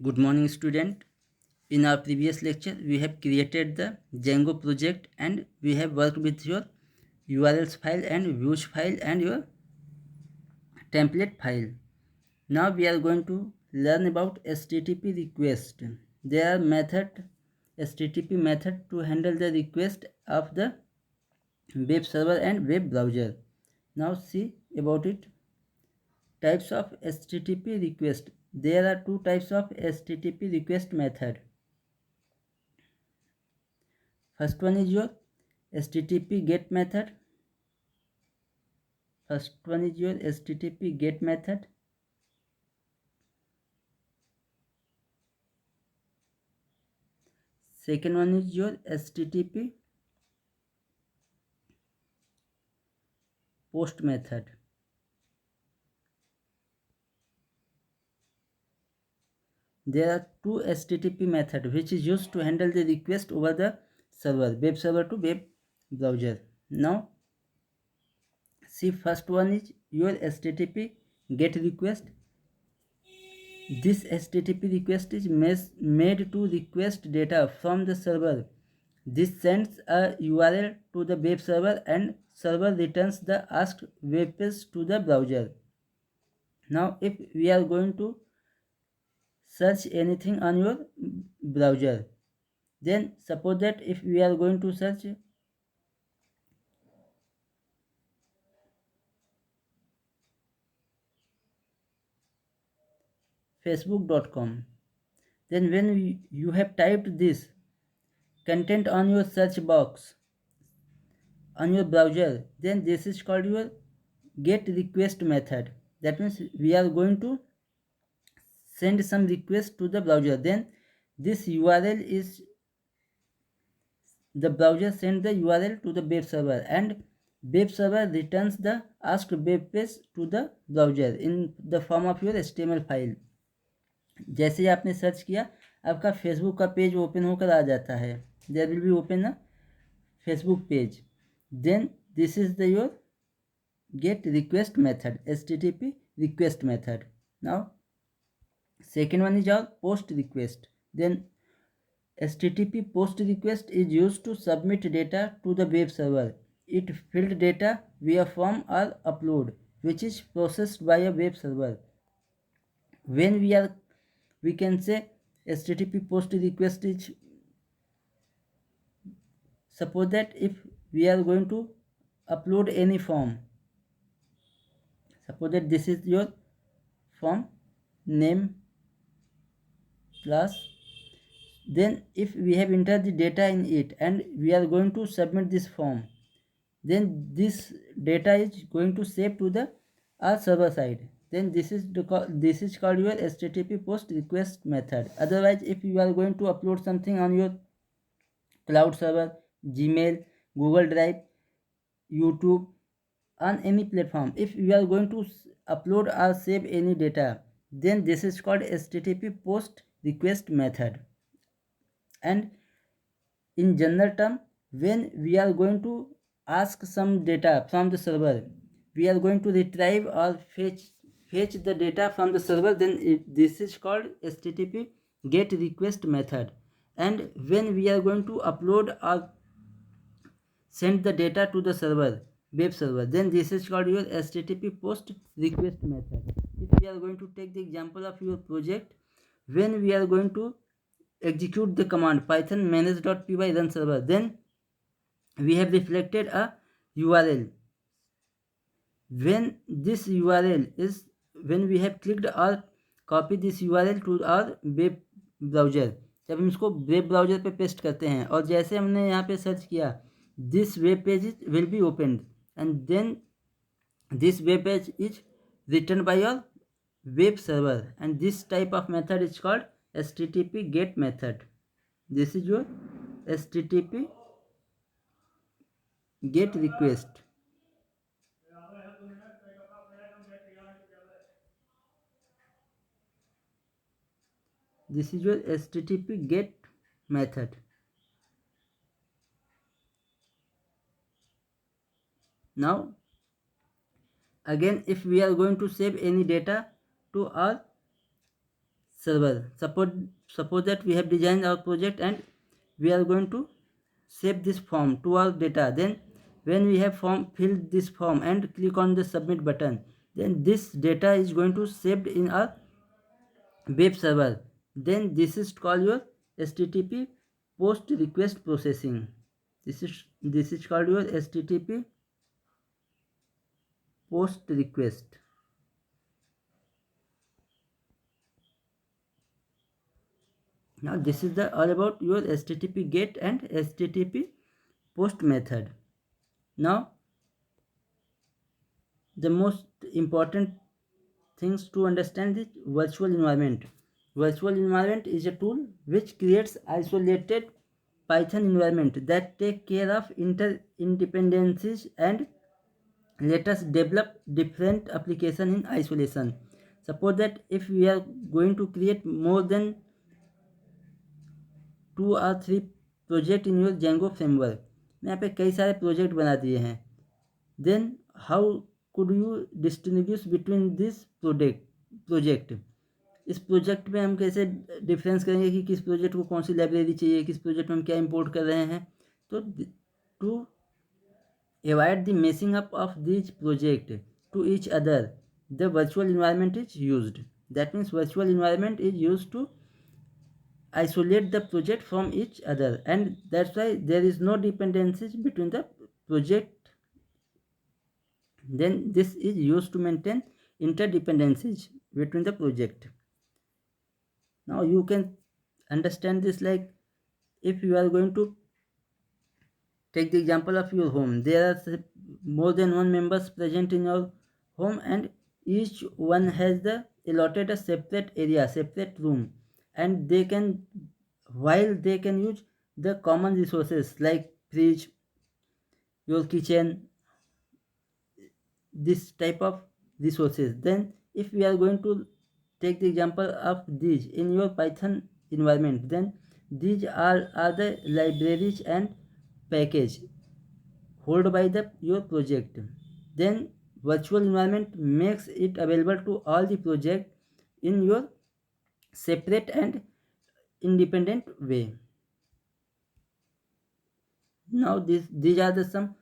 Good morning, student. In our previous lecture, we have created the Django project and we have worked with your URLs file and views file and your template file. Now we are going to learn about HTTP request. There are HTTP method to handle the request of the web server and web browser. Now see about it. Types of HTTP request. There are two types of HTTP request method. First one is your HTTP GET method. First one is your HTTP GET method. Second one is your HTTP POST method. There are two HTTP method which is used to handle the request over the server, web server to web browser. Now see, first one is your HTTP GET request. This HTTP request is made to request data from the server. This sends a URL to the web server and server returns the asked web page to the browser. Now if we are going to search anything on your browser, then suppose that if we are going to search facebook.com, then when you have typed this content on your search box on your browser, then this is called your get request method. That means we are going to send some request to the browser, then this URL is the browser send the URL to the web server and web server returns the asked web page to the browser in the form of your HTML file. जैसे ही आपने search किया, आपका Facebook का page open होकर आ जाता है. There will be open a Facebook page. Then this is the your get request method, HTTP request method. Now second one is our post request. Then HTTP post request is used to submit data to the web server. It filled data via form or upload, which is processed by a web server. When we can say HTTP post request is, suppose that if we are going to upload any form, suppose that this is your form name plus, then if we have entered the data in it and we are going to submit this form, then this data is going to save to the our server side. Then this is called your HTTP post request method. Otherwise, if you are going to upload something on your cloud server, Gmail, Google Drive, YouTube, on any platform, if you are going to upload or save any data, then this is called HTTP post request method. And in general term, when we are going to ask some data from the server, we are going to retrieve or fetch the data from the server, then this is called HTTP get request method. And when we are going to upload or send the data to the server, web server, then this is called your HTTP post request method. If we are going to take the example of your project, when we are going to execute the command python manage.py run server, then we have reflected a URL. When this URL is, when we have clicked or copy this URL to our web browser, जब हम इसको web browser पे paste करते हैं और जैसे हमने यहाँ पे सर्च किया, this web page will be opened and then this web page is written by your web server, and this type of method is called HTTP get method. This is your HTTP get request. This is your HTTP get method. Now again, if we are going to save any data to our server. Suppose that we have designed our project and we are going to save this form to our data. Then when we have filled this form and click on the submit button, then this data is going to saved in our web server. Then this is called your HTTP post request processing. This is called your HTTP post request. Now this is the all about your HTTP GET and HTTP post method. Now the most important things to understand is virtual environment. Virtual environment is a tool which creates isolated Python environment that take care of interdependencies and let us develop different application in isolation. Suppose that if we are going to create more than 2 or 3 project in your Django framework में यहाँ पे कई सारे project बना दिए हैं, then how could you distinguish between this project इस project में हम कैसे डिफरेंस करेंगे कि किस प्रोजेक्ट को कौन सी लाइब्रेरी चाहिए, किस प्रोजेक्ट में हम क्या इंपोर्ट कर रहे हैं. तो to avoid the messing up of these project to each other, the virtual environment is used. That means virtual environment is used to isolate the project from each other, and that's why there is no dependencies between the project. Then this is used to maintain interdependencies between the project. Now you can understand this like if you are going to take the example of your home. There are more than one members present in your home and each one has the allotted a separate area, separate room, and they can, while they can use the common resources like fridge, your kitchen, this type of resources. Then if we are going to take the example of these in your Python environment, then these are the libraries and package hold by the your project. Then virtual environment makes it available to all the project in your separate and independent way. Now these are the some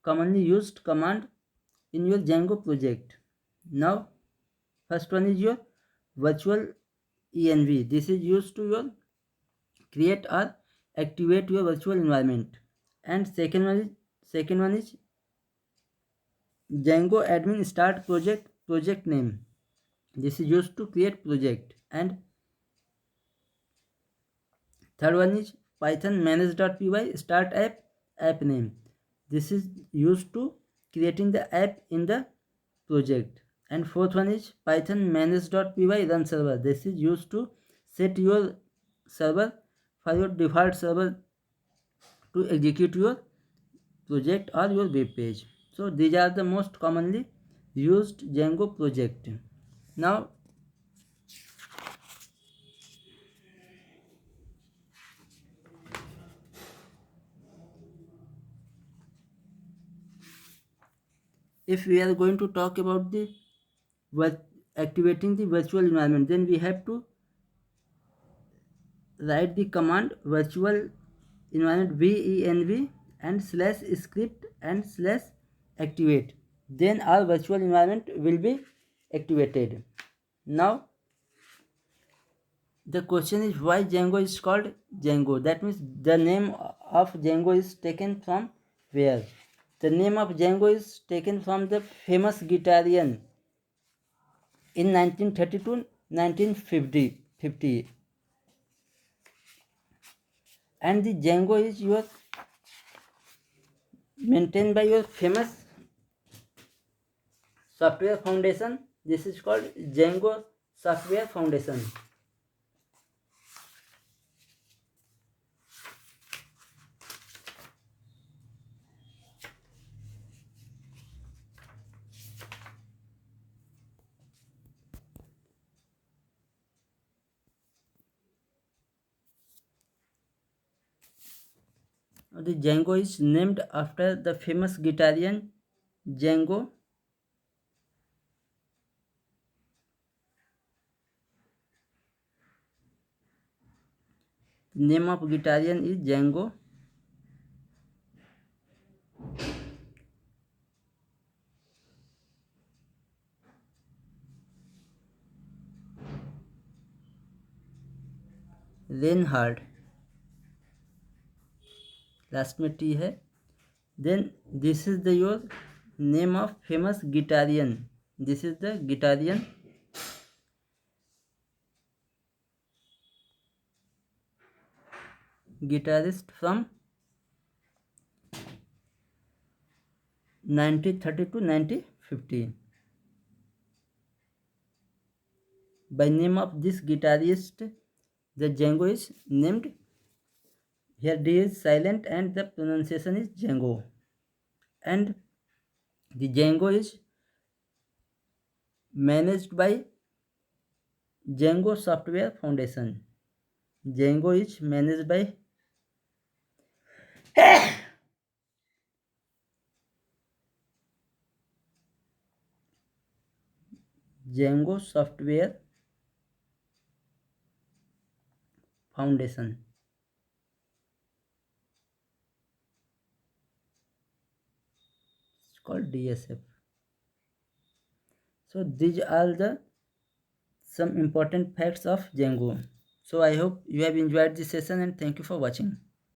commonly used command in your Django project. Now first one is your virtual env. This is used to your create or activate your virtual environment. And second one is Django admin start project name. This is used to create project. And third one is Python manage.py start app name. This is used to creating the app in the project. And fourth one is Python manage.py run server. This is used to set your server for your default server to execute your project or your web page. So these are the most commonly used Django project. Now if we are going to talk about the activating the virtual environment, then we have to write the command virtual environment venv and slash script and slash activate. Then our virtual environment will be activated. Now the question is why Django is called Django. That means the name of Django is taken from where? The name of Django is taken from the famous guitarian in 1930 to 1950. And the Django is your maintained by your famous software foundation. This is called Django Software Foundation. The Django is named after the famous guitarian Django Name of Guitarian is Django. Reinhard. Last में T है. Then this is the your name of famous Guitarian. This is the Guitarian. Guitarist from 1930 to 1950. By name of this guitarist, the Django is named. Here D is silent and the pronunciation is Django. And the Django is managed by Django Software Foundation. Django is managed by Django Software Foundation. It's called DSF. So these are the some important facts of Django. So I hope you have enjoyed this session and thank you for watching.